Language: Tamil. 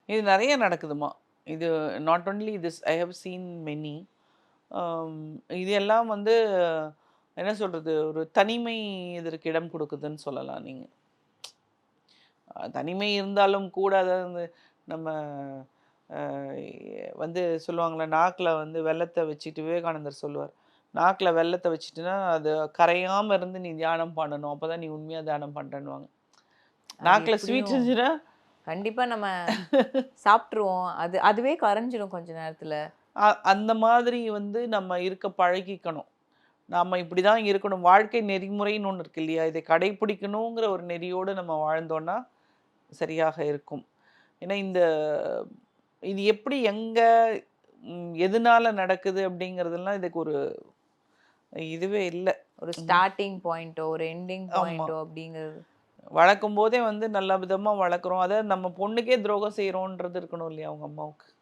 இது நெறைய நடக்குதுமா. இது not only this I have scene many. இது எல்லாம் வந்து என்ன சொல்றது? ஒரு தனிமை இதற்கு இடம் குடுக்குதுன்னு சொல்லலாம் நீங்க. தனிமை இருந்தாலும் கூட அதாவது வந்து நம்ம அ வந்து சொல்லுவாங்கள்ல, நாக்குல வந்து வெல்லத்த வச்சுட்டு விவேகானந்தர் சொல்லுவார். நாக்குல வெல்லத்த வச்சுட்டுனா, அது கரையாம இருந்து நீ தியானம் பண்ணணும். அப்பதான் நீ உண்மையா தியானம் பண்றன்னுவாங்க. அது நாக்குல ஸ்வீட் எப்படியும் இருந்துச்சுன்னா கண்டிப்பா நம்ம சாப்ட்டுருவோம். அதுவே கரைஞ்சிடும் கொஞ்ச நேரத்துல. அந்த மாதிரி வந்து நம்ம இருக்க பழகிக்கணும். நாம இப்படிதான் இருக்கணும். வாழ்க்கை நெறிமுறைன்னு ஒண்ணு இருக்கு இல்லையா? இதை கடைப்பிடிக்கணுங்கிற ஒரு நெறியோடு நம்ம வாழ்ந்தோம்னா, சரியாக இருக்கும். ஏன்னா இது எப்படி, எங்க, எதனால நடக்குது அப்படிங்கிறதெல்லாம் இதுக்கு ஒரு இதுவே இல்ல. ஒரு ஸ்டார்ட்டிங் பாயிண்ட்டோ, ஒரு எண்டிங் ஆமா. பாயிண்ட்டோ அப்படிங்கிறது. வளர்க்கும்போதே வந்து நல்ல விதமா வளர்க்குறோம். அதாவது நம்ம பொண்ணுக்கே துரோகம் செய்றோன்றது இருக்கணும் இல்லையா அவங்க அம்மாவுக்கு?